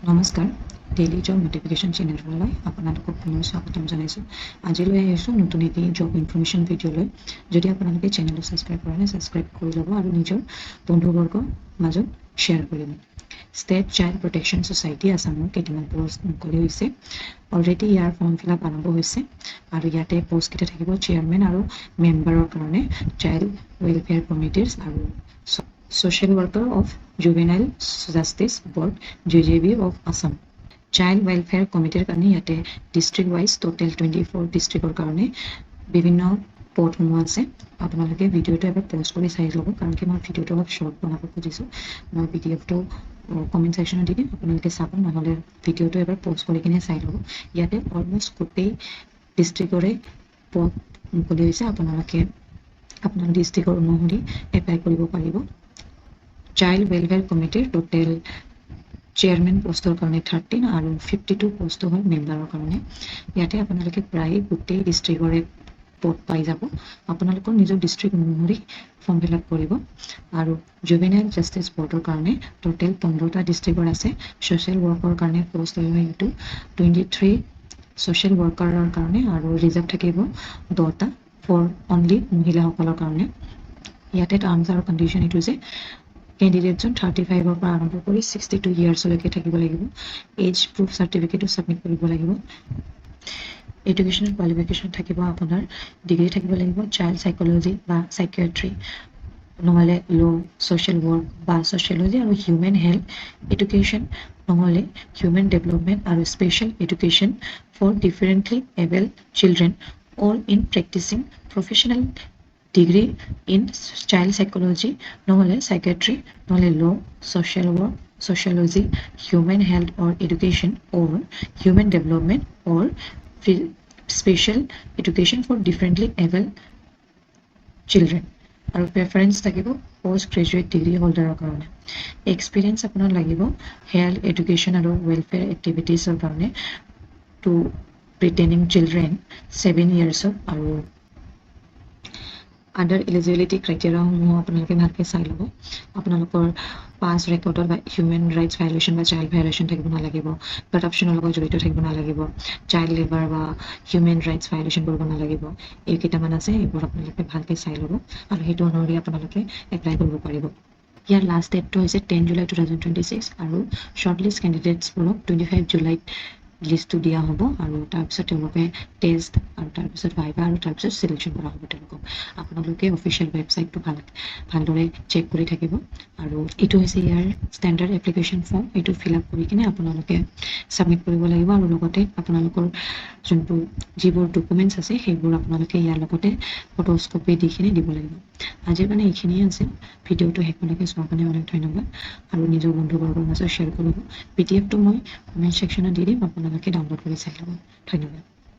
নমস্কাৰ daily job notification চেনেললৈ আপোনালোকক পুনৰ স্বাগতম জনাইছোঁ। আজিলৈ আহিছোঁ নতুন এটি জব ইনফৰ্মেশ্যন ভিডিঅ'লৈ। যদি আপোনালোকে চেনেলটো ছাবস্ক্ৰাইব কৰা নাই ছাবস্ক্ৰাইব কৰি ল'ব আৰু নিজৰ বন্ধুবৰ্গৰ মাজত শ্বেয়াৰ কৰিব। ষ্টেট চাইল্ড প্ৰটেকশ্যন ছ'চাইটি আছামৰ কেইটামান পষ্ট মুকলি হৈছে। অলৰেডি ইয়াৰ ফৰ্ম ফিল আপ আৰম্ভ হৈছে আৰু ইয়াতে পষ্টকেইটা থাকিব চেয়াৰমেন আৰু মেম্বাৰৰ কাৰণে চাইল্ড ৱেলফেয়াৰ কমিটিৰ আৰু Social Worker of Juvenile Justice Board JJB of Assam. Child Welfare Committee কাৰণে ইয়াতে ডিষ্ট্ৰিক্ট ৱাইজ টোটেল 24 ডিষ্ট্ৰিক্টৰ কাৰণে বিভিন্ন পদসমূহ আছে। আপোনালোকে ভিডিঅ'টো এবাৰ পজ কৰি চাই ল'ব, কাৰণ কি মই ভিডিঅ'টো অলপ শ্বৰ্ট বনাব খুজিছোঁ। মই পিডিএফটো কমেণ্ট ছেকশ্যনত দি দিম, আপোনালোকে চাব, নহ'লে ভিডিঅ'টো এবাৰ পজ কৰি কিনে চাই ল'ব। ইয়াতে অলমষ্ট গোটেই ডিষ্ট্ৰিক্টৰে পদ মুকলি হৈছে। আপোনালোকে আপোনাৰ ডিষ্ট্ৰিক্টৰ অনুসৰি এপ্লাই কৰিব পাৰিব। চাইল্ড ৱেলফেয়াৰ কমিটিৰ টোটেল চেয়াৰমেন পষ্টৰ কাৰণে 13 আৰু 52 পষ্টটো হ'ল মেম্বাৰৰ কাৰণে। ইয়াতে আপোনালোকে প্ৰায় গোটেই ডিষ্ট্ৰিক্টৰে পদ পাই যাব। আপোনালোকৰ নিজৰ ডিষ্ট্ৰিক্ট অনুসৰি ফৰ্ম ফিল আপ কৰিব। আৰু জুভেনাইল জাষ্টিচ বৰ্ডৰ কাৰণে টোটেল 15টা ডিষ্ট্ৰিক্টৰ আছে। ছ'চিয়েল ৱৰ্কৰ কাৰণে পষ্ট হয় এইটো 23 ছ'চিয়েল ৱৰ্কাৰৰ কাৰণে, আৰু ৰিজাৰ্ভ থাকিব 10টা ফৰ অনলি মহিলাসকলৰ কাৰণে। ইয়াতে টাৰ্মছ আৰু কণ্ডিশ্যন এইটো যে কেণ্ডিডেটজন 35ৰ পৰা আৰম্ভ কৰি 62 ইয়াৰ্ছলৈকে থাকিব লাগিব। এজ প্ৰুফ চাৰ্টিফিকেটো ছাবমিট কৰিব লাগিব। এডুকেশ্যনেল কোৱালিফিকেশ্যন থাকিব আপোনাৰ ডিগ্ৰী থাকিব লাগিব, চাইল্ড চাইক'লজি বা চাইকিয়াট্ৰি, নহ'লে ল' ছ'চিয়েল ৱৰ্ক বা ছ'চিয়লজি আৰু হিউমেন হেল্থ এডুকেশ্যন, নহ'লে হিউমেন ডেভেলপমেণ্ট আৰু special education for differently able children all in practising professional degree in child psychology, নহ'লে চাইকিয়াট্ৰি, নহ'লে law' social work, sociology, human health or education, or human development or special education for differently able children. আৰু preference থাকিব post graduate degree হোল্ডাৰৰ কাৰণে। Experience আপোনাৰ লাগিব health education আৰু welfare এক্টিভিটিছৰ কাৰণে two প্ৰিটেইনিং children 7 ইয়াৰ্ছৰ, আৰু আণ্ডাৰ এলিজিবিলিটি ক্ৰাইটেৰিয়াসমূহ আপোনালোকে ভালকৈ চাই ল'ব। আপোনালোকৰ পাষ্ট ৰেকৰ্ডত বা হিউমেন ৰাইটছ ভাইলেশ্যন বা চাইল্ড ভাইলেশ্যন থাকিব নালাগিব, কৰাপশ্যনৰ লগত জড়িত থাকিব নালাগিব, চাইল্ড লেবাৰ বা হিউমেন ৰাইটছ ভাইলেশ্যন কৰিব নালাগিব। এইকেইটামান আছে, এইবোৰ আপোনালোকে ভালকৈ চাই ল'ব আৰু সেইটো অনুসৰি আপোনালোকে এপ্লাই কৰিব পাৰিব। ইয়াৰ লাষ্ট ডেটটো হৈছে 10 জুলাই 2026 আৰু শ্বৰ্ট লিষ্ট কেণ্ডিডেটছবোৰক 25 জুলাইত লিষ্টটো দিয়া হ'ব, আৰু তাৰপিছত তেওঁলোকে টেষ্ট আৰু তাৰপিছত ভাইভা আৰু তাৰপিছত চিলেকশ্যন কৰা হ'ব তেওঁলোকক। আপোনালোকে অফিচিয়েল ৱেবছাইটটো ভালদৰে চেক কৰি থাকিব। আৰু এইটো হৈছে ইয়াৰ ষ্টেণ্ডাৰ্ড এপ্লিকেশ্যন ফৰ্ম, এইটো ফিল আপ কৰি কিনে আপোনালোকে ছাবমিট কৰিব লাগিব, আৰু লগতে আপোনালোকৰ যোনটো যিবোৰ ডকুমেণ্টছ আছে সেইবোৰ আপোনালোকে ইয়াৰ লগতে ফটোস্কপি দি কিনে দিব লাগিব। আজিৰ কাৰণে এইখিনিয়ে আছে। ভিডিঅ'টো শেষলৈকে চোৱাৰ কাৰণে অনেক ধন্যবাদ, আৰু নিজৰ বন্ধুবৰ্গৰ মাজত শ্বেয়াৰ কৰিব। পিডিএফটো মই কমেণ্ট ছেকশ্যনত দি দিম, আপোনালোকে ডাউনলোড কৰি চাই ল'ব। ধন্যবাদ।